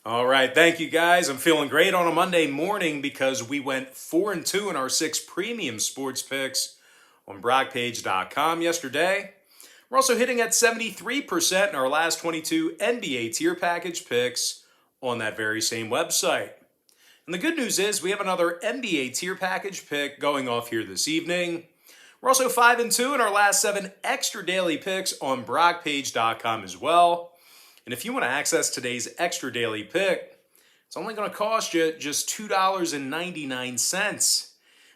All right, thank you guys. I'm feeling great on a Monday morning because we went 4-2 in our 6 premium sports picks on brockpage.com yesterday. We're also hitting at 73% in our last 22 NBA tier package picks on that very same website. And the good news is we have another NBA tier package pick going off here this evening. We're also 5-2 in our last 7 extra daily picks on brockpage.com as well. And if you want to access today's extra daily pick, it's only going to cost you just $2.99.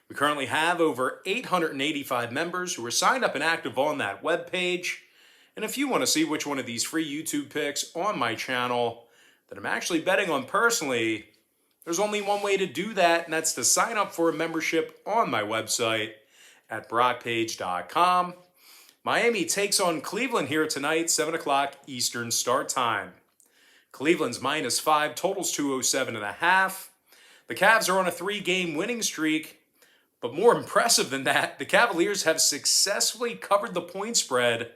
We currently have over 885 members who are signed up and active on that webpage. And if you want to see which one of these free YouTube picks on my channel that I'm actually betting on personally, there's only one way to do that, and that's to sign up for a membership on my website at brockpage.com. Miami takes on Cleveland here tonight, 7 o'clock Eastern start time. Cleveland's -5, totals 207.5. The Cavs are on a 3-game winning streak, but more impressive than that, the Cavaliers have successfully covered the point spread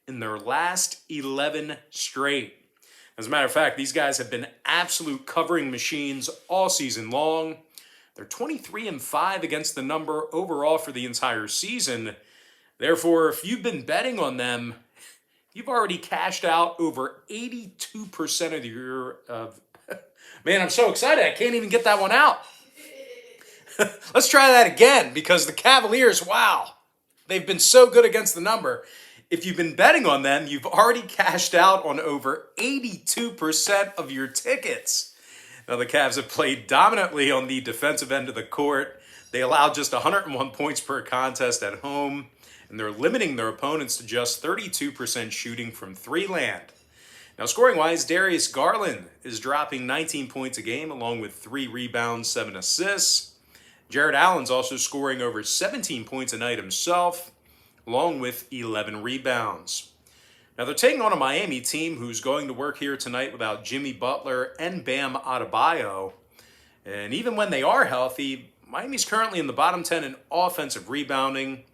in their last 11 straight. As a matter of fact, these guys have been absolute covering machines all season long. They're 23-5 against the number overall for the entire season. Therefore, if you've been betting on them, you've already cashed out over 82% of your... Man, I'm so excited. I can't even get that one out. Let's try that again, because the Cavaliers, wow, they've been so good against the number. If you've been betting on them, you've already cashed out on over 82% of your tickets. Now, the Cavs have played dominantly on the defensive end of the court. They allowed just 101 points per contest at home, and they're limiting their opponents to just 32% shooting from three-land. Now, scoring-wise, Darius Garland is dropping 19 points a game, along with 3 rebounds, 7 assists. Jared Allen's also scoring over 17 points a night himself, along with 11 rebounds. Now, they're taking on a Miami team who's going to work here tonight without Jimmy Butler and Bam Adebayo. And even when they are healthy, Miami's currently in the bottom 10 in offensive rebounding,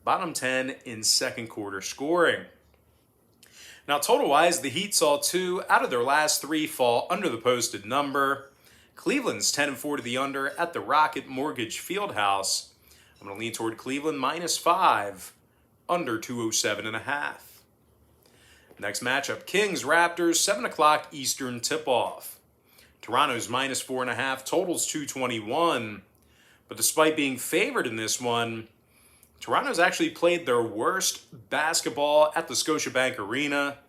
bottom 10 in second quarter scoring. Now, total-wise, the Heat saw 2 out of their last 3 fall under the posted number. Cleveland's 10-4 to the under at the Rocket Mortgage Fieldhouse. I'm going to lean toward Cleveland -5, under 207.5. Next matchup, Kings Raptors, 7 o'clock Eastern tip-off. Toronto's -4.5, totals 221. But despite being favored in this one, Toronto's actually played their worst basketball at the Scotiabank Arena.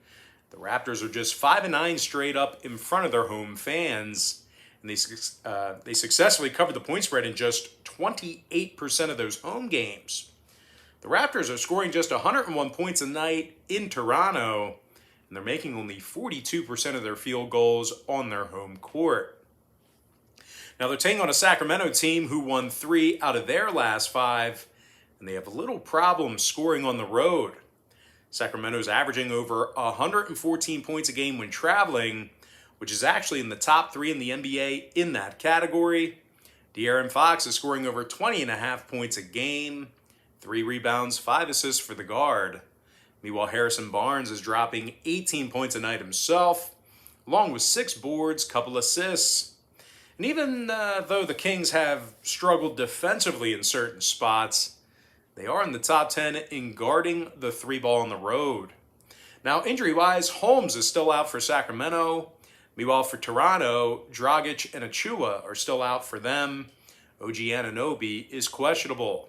The Raptors are just 5-9 straight up in front of their home fans. And they successfully covered the point spread in just 28% of those home games. The Raptors are scoring just 101 points a night in Toronto, and they're making only 42% of their field goals on their home court. Now, they're taking on a Sacramento team who won 3 out of their last 5, and they have a little problem scoring on the road. Sacramento's averaging over 114 points a game when traveling, which is actually in the top 3 in the NBA in that category. De'Aaron Fox is scoring over 20.5 points a game, 3 rebounds, 5 assists for the guard. Meanwhile, Harrison Barnes is dropping 18 points a night himself, along with 6 boards, couple assists. And even though the Kings have struggled defensively in certain spots, they are in the top 10 in guarding the 3-ball on the road. Now, injury-wise, Holmes is still out for Sacramento. Meanwhile, for Toronto, Dragic and Achua are still out for them. OG Anunoby is questionable.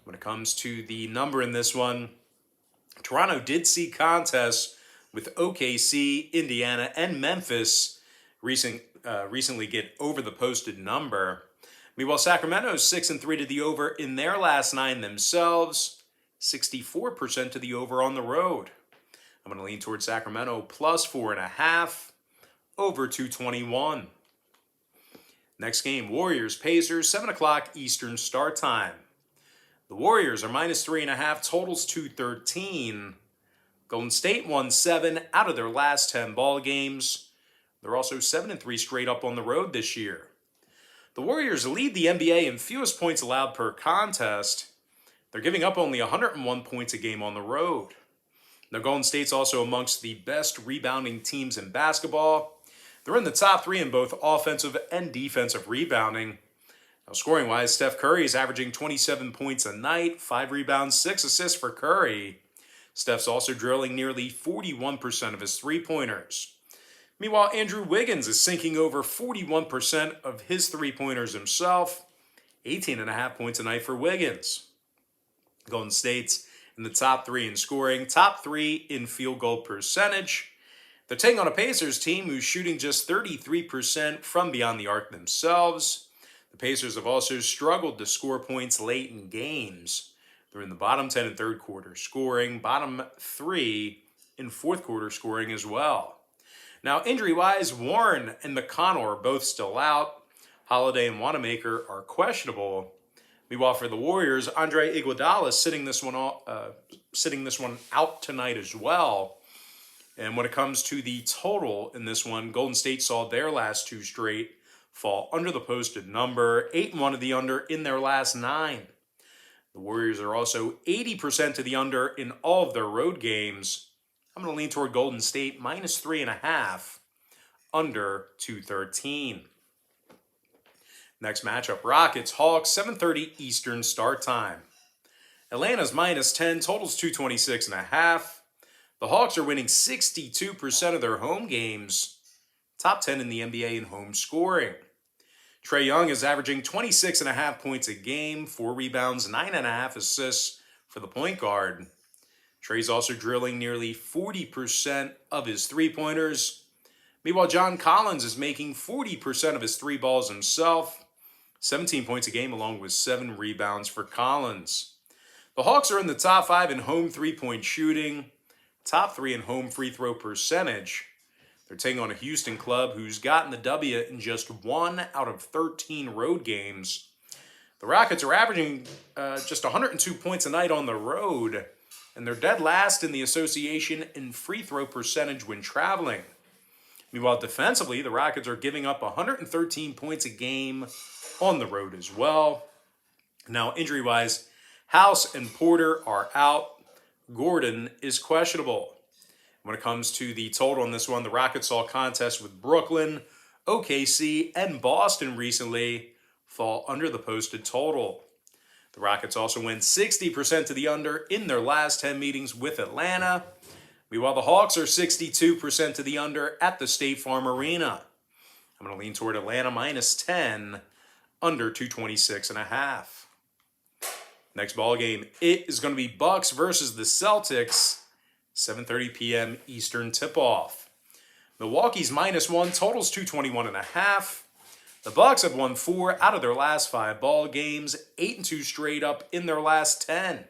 When it comes to the number in this one, Toronto did see contests with OKC, Indiana, and Memphis recently get over the posted number. Meanwhile, Sacramento's 6-3 to the over in their last 9 themselves, 64% to the over on the road. I'm going to lean towards Sacramento +4.5, over 221. Next game, Warriors-Pacers, 7 o'clock Eastern start time. The Warriors are -3.5, totals 213. Golden State won 7 out of their last 10 ball games. They're also 7-3 straight up on the road this year. The Warriors lead the NBA in fewest points allowed per contest. They're giving up only 101 points a game on the road. Now, Golden State's also amongst the best rebounding teams in basketball. They're in the top 3 in both offensive and defensive rebounding. Now, scoring-wise, Steph Curry is averaging 27 points a night, 5 rebounds, 6 assists for Curry. Steph's also drilling nearly 41% of his three-pointers. Meanwhile, Andrew Wiggins is sinking over 41% of his three-pointers himself, 18.5 points a night for Wiggins. Golden State's in the top 3 in scoring, top 3 in field goal percentage. They're taking on a Pacers team who's shooting just 33% from beyond the arc themselves. The Pacers have also struggled to score points late in games. They're in the bottom 10 in third quarter scoring, bottom 3 in fourth quarter scoring as well. Now, injury-wise, Warren and McConnell are both still out. Holiday and Wanamaker are questionable. Meanwhile, for the Warriors, Andre Iguodala is sitting this one out tonight as well. And when it comes to the total in this one, Golden State saw their last 2 straight fall under the posted number, 8-1 of the under in their last 9. The Warriors are also 80% to the under in all of their road games. I'm going to lean toward Golden State minus 3.5, under 213. Next matchup, Rockets, Hawks, 7:30 Eastern start time. Atlanta's minus 10, totals 226.5. The Hawks are winning 62% of their home games, top 10 in the NBA in home scoring. Trae Young is averaging 26.5 points a game, 4 rebounds, 9.5 assists for the point guard. Trae's also drilling nearly 40% of his three-pointers. Meanwhile, John Collins is making 40% of his 3 balls himself, 17 points a game along with 7 rebounds for Collins. The Hawks are in the top 5 in home three-point shooting, top 3 in home free throw percentage. They're taking on a Houston club who's gotten the W in just 1 out of 13 road games. The Rockets are averaging just 102 points a night on the road, and they're dead last in the association in free throw percentage when traveling. Meanwhile, defensively, the Rockets are giving up 113 points a game on the road as well. Now, injury-wise, House and Porter are out. Gordon is questionable. When it comes to the total on this one, the Rockets saw contests with Brooklyn, OKC, and Boston recently fall under the posted total. The Rockets also went 60% to the under in their last 10 meetings with Atlanta. Meanwhile, the Hawks are 62% to the under at the State Farm Arena. I'm going to lean toward Atlanta minus 10, under 226.5. Next ball game, it is going to be Bucks versus the Celtics, 7:30 p.m. Eastern tip-off. Milwaukee's minus 1, totals 221.5. The Bucks have won 4 out of their last 5 ball games, 8-2 straight up in their last 10.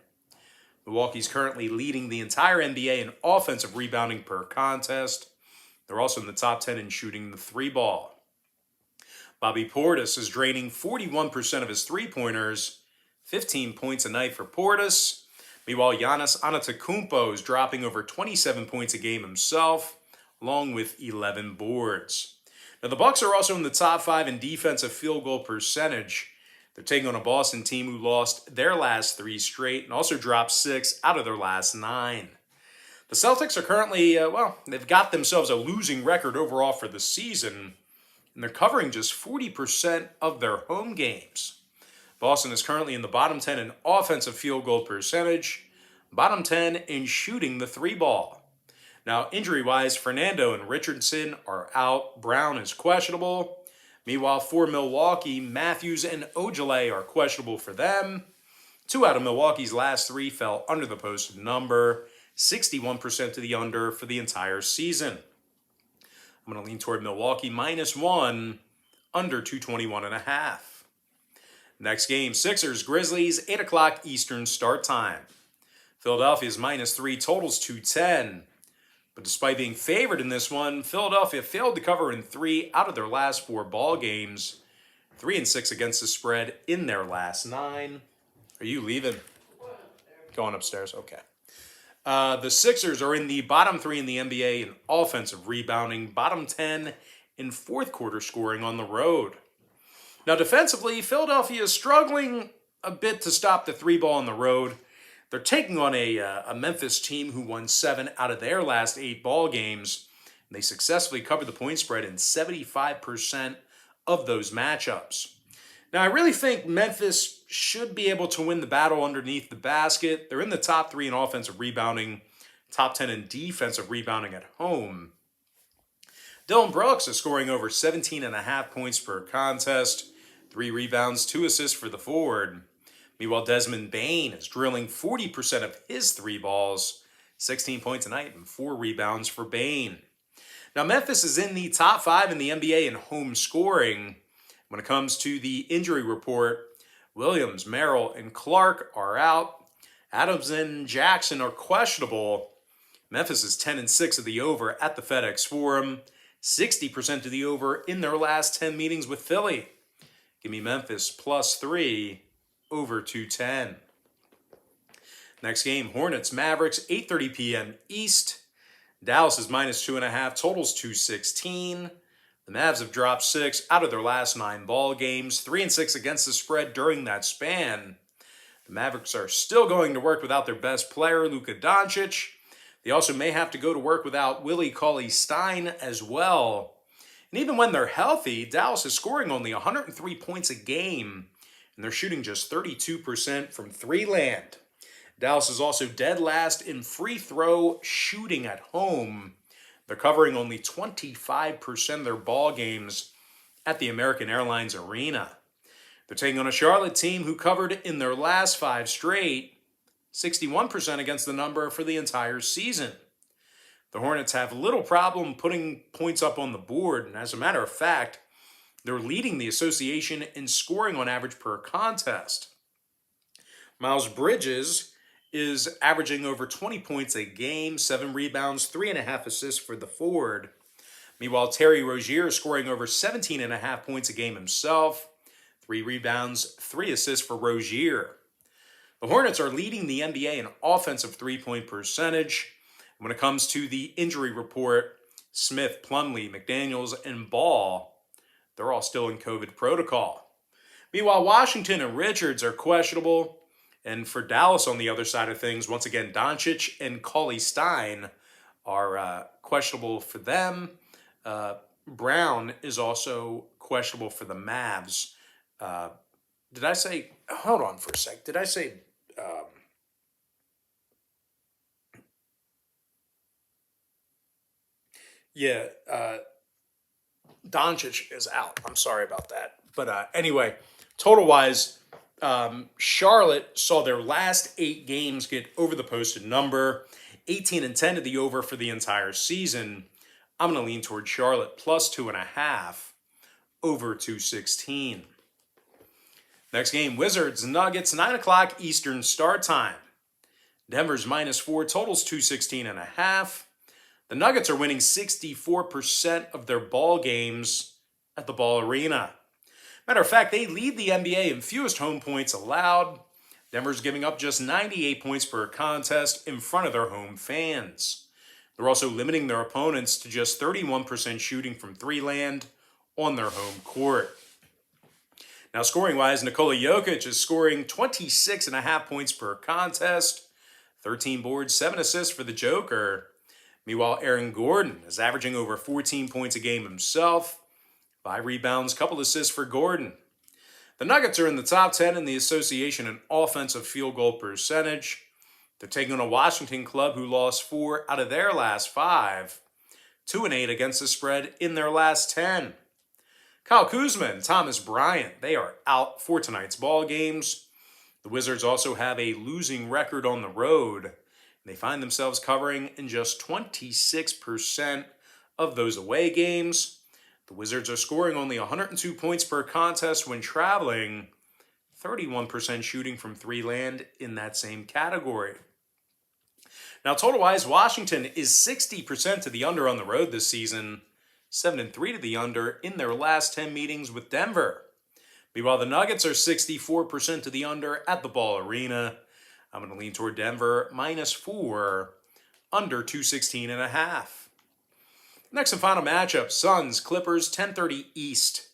Milwaukee's currently leading the entire NBA in offensive rebounding per contest. They're also in the top 10 in shooting the 3-ball. Bobby Portis is draining 41% of his three-pointers, 15 points a night for Portis. Meanwhile, Giannis Antetokounmpo is dropping over 27 points a game himself, along with 11 boards. Now, the Bucks are also in the top 5 in defensive field goal percentage. They're taking on a Boston team who lost their last 3 straight and also dropped 6 out of their last 9. The Celtics are currently, they've got themselves a losing record overall for the season, and they're covering just 40% of their home games. Boston is currently in the bottom 10 in offensive field goal percentage, bottom 10 in shooting the 3-ball. Now, injury-wise, Fernando and Richardson are out. Brown is questionable. Meanwhile, for Milwaukee, Matthews and Ojale are questionable for them. 2 out of Milwaukee's last 3 fell under the posted number, 61% to the under for the entire season. I'm going to lean toward Milwaukee minus 1, under 221.5. Next game, Sixers, Grizzlies, 8 o'clock Eastern start time. Philadelphia's minus 3, totals 210. But despite being favored in this one, Philadelphia failed to cover in 3 out of their last 4 ball games. 3-6 against the spread in their last 9. Are you leaving? Going upstairs? Okay. The Sixers are in the bottom 3 in the NBA in offensive rebounding, bottom 10 in fourth quarter scoring on the road. Now, defensively, Philadelphia is struggling a bit to stop the 3-ball on the road. They're taking on a Memphis team who won 7 out of their last 8 ball games. They successfully covered the point spread in 75% of those matchups. Now, I really think Memphis should be able to win the battle underneath the basket. They're in the top 3 in offensive rebounding, top 10 in defensive rebounding at home. Dillon Brooks is scoring over 17.5 points per contest, 3 rebounds, 2 assists for the forward. Meanwhile, Desmond Bane is drilling 40% of his 3 balls, 16 points a night and 4 rebounds for Bane. Now, Memphis is in the top 5 in the NBA in home scoring. When it comes to the injury report, Williams, Merrill, and Clark are out. Adams and Jackson are questionable. Memphis is 10-6 of the over at the FedEx Forum, 60% of the over in their last 10 meetings with Philly. Give me Memphis +3, over 210. Next game, Hornets, Mavericks, 8:30 p.m. East. Dallas is -2.5, totals 216. The Mavs have dropped 6 out of their last 9 ball games, 3-6 against the spread during that span. The Mavericks are still going to work without their best player, Luka Doncic. They also may have to go to work without Willie Cauley-Stein as well. And even when they're healthy, Dallas is scoring only 103 points a game, and they're shooting just 32% from 3 land. Dallas is also dead last in free throw shooting at home. They're covering only 25% of their ball games at the American Airlines Arena. They're taking on a Charlotte team who covered in their last 5 straight, 61% against the number for the entire season. The Hornets have little problem putting points up on the board, and as a matter of fact, they're leading the association in scoring on average per contest. Miles Bridges is averaging over 20 points a game, 7 rebounds, 3.5 assists for the forward. Meanwhile, Terry Rozier is scoring over 17.5 points a game himself, 3 rebounds, 3 assists for Rozier. The Hornets are leading the NBA in offensive three-point percentage. When it comes to the injury report, Smith, Plumlee, McDaniels, and Ball, they're all still in COVID protocol. Meanwhile, Washington and Richards are questionable. And for Dallas on the other side of things, once again, Doncic and Cauley-Stein are questionable for them. Brown is also questionable for the Mavs. Did I say, hold on for a sec, did I say, Doncic is out. I'm sorry about that. But anyway, total-wise, Charlotte saw their last 8 games get over the posted number, 18-10 to the over for the entire season. I'm going to lean toward Charlotte +2.5, over 216. Next game, Wizards, Nuggets, 9 o'clock Eastern start time. Denver's -4, totals 216.5. The Nuggets are winning 64% of their ball games at the Ball Arena. Matter of fact, they lead the NBA in fewest home points allowed. Denver's giving up just 98 points per contest in front of their home fans. They're also limiting their opponents to just 31% shooting from 3 land on their home court. Now, scoring-wise, Nikola Jokic is scoring 26.5 points per contest, 13 boards, 7 assists for the Joker. Meanwhile, Aaron Gordon is averaging over 14 points a game himself, 5 rebounds, couple assists for Gordon. The Nuggets are in the top 10 in the association in offensive field goal percentage. They're taking on a Washington club who lost 4 out of their last 5, 2-8 against the spread in their last 10. Kyle Kuzma and Thomas Bryant, they are out for tonight's ball games. The Wizards also have a losing record on the road. They find themselves covering in just 26% of those away games. The Wizards are scoring only 102 points per contest when traveling, 31% shooting from 3 land in that same category. Now, total-wise, Washington is 60% to the under on the road this season, 7-3 to the under in their last 10 meetings with Denver. Meanwhile, the Nuggets are 64% to the under at the Ball Arena. I'm going to lean toward Denver, -4, under 216.5. Next and final matchup, Suns, Clippers, 10:30 East.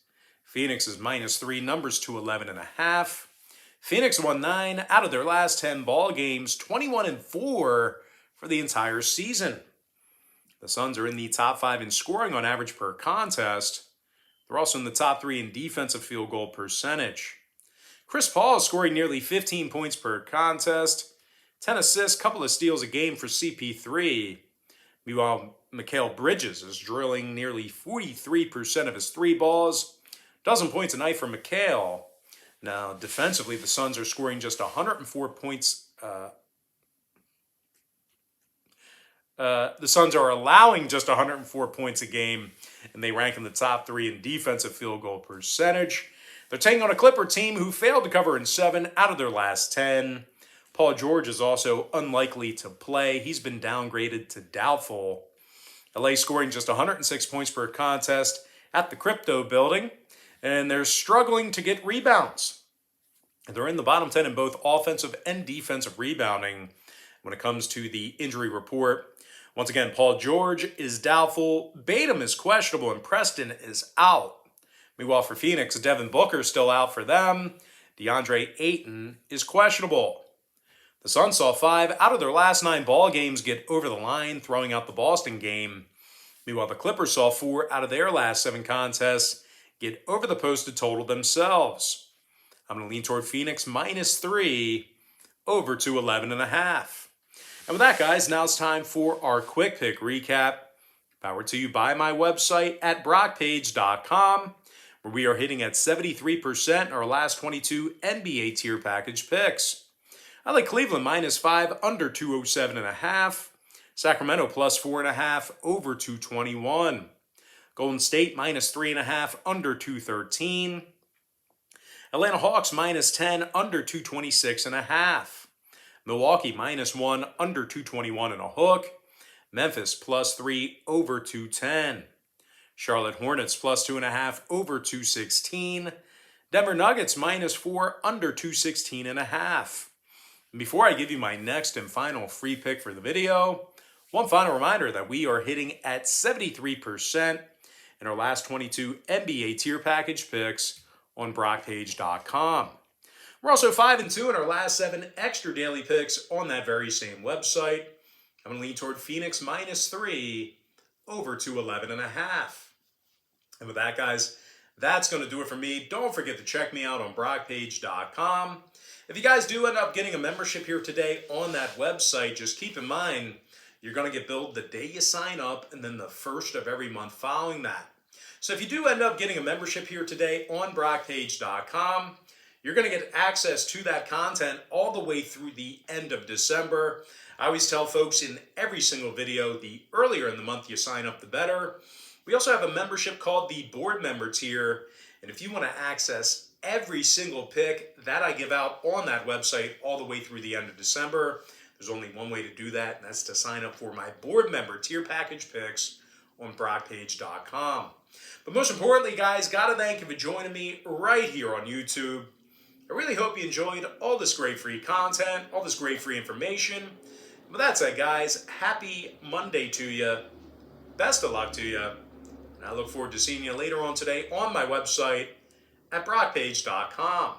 Phoenix is -3, numbers to 11.5. Phoenix won 9 out of their last 10 ball games, 21-4 for the entire season. The Suns are in the top 5 in scoring on average per contest. They're also in the top 3 in defensive field goal percentage. Chris Paul is scoring nearly 15 points per contest, 10 assists, couple of steals a game for CP3. Meanwhile, Mikal Bridges is drilling nearly 43% of his 3 balls, dozen points a night for Mikal. Now, defensively, the Suns are scoring just 104 points. The Suns are allowing just 104 points a game, and they rank in the top 3 in defensive field goal percentage. They're taking on a Clipper team who failed to cover in 7 out of their last 10. Paul George is also unlikely to play. He's been downgraded to doubtful. LA scoring just 106 points per contest at the Crypto Building, and they're struggling to get rebounds. They're in the bottom 10 in both offensive and defensive rebounding when it comes to the injury report. Once again, Paul George is doubtful, Batum is questionable, and Preston is out. Meanwhile, for Phoenix, Devin Booker is still out for them. DeAndre Ayton is questionable. The Suns saw 5 out of their last 9 ball games get over the line, throwing out the Boston game. Meanwhile, the Clippers saw 4 out of their last 7 contests get over the posted total themselves. I'm going to lean toward Phoenix -3 over to 11.5. And with that, guys, now it's time for our quick pick recap. Powered to you by my website at brockpage.com, where we are hitting at 73% in our last 22 NBA tier package picks. I like Cleveland -5 under 207.5. Sacramento +4.5 over 221. Golden State -3.5 under 213. Atlanta Hawks -10 under 226.5. Milwaukee -1 under 221 and a hook. Memphis +3 over 210. Charlotte Hornets +2.5 over 216. Denver Nuggets -4 under 216.5. And before I give you my next and final free pick for the video, one final reminder that we are hitting at 73% in our last 22 NBA tier package picks on brockpage.com. We're also 5-2 in our last 7 extra daily picks on that very same website. I'm going to lean toward Phoenix -3 over to 11.5. And with that, guys, that's going to do it for me. Don't forget to check me out on brockpage.com. If you guys do end up getting a membership here today on that website, just keep in mind you're going to get billed the day you sign up and then the first of every month following that. So if you do end up getting a membership here today on brockpage.com, you're going to get access to that content all the way through the end of December. I always tell folks in every single video, the earlier in the month you sign up, the better. We also have a membership called the Board Member Tier, and if you want to access every single pick that I give out on that website all the way through the end of December, there's only one way to do that, and that's to sign up for my Board Member Tier package picks on brockpage.com. But most importantly, guys, gotta thank you for joining me right here on YouTube. I really hope you enjoyed all this great free content, all this great free information. With that said, guys, happy Monday to you. Best of luck to you. And I look forward to seeing you later on today on my website at brockpage.com.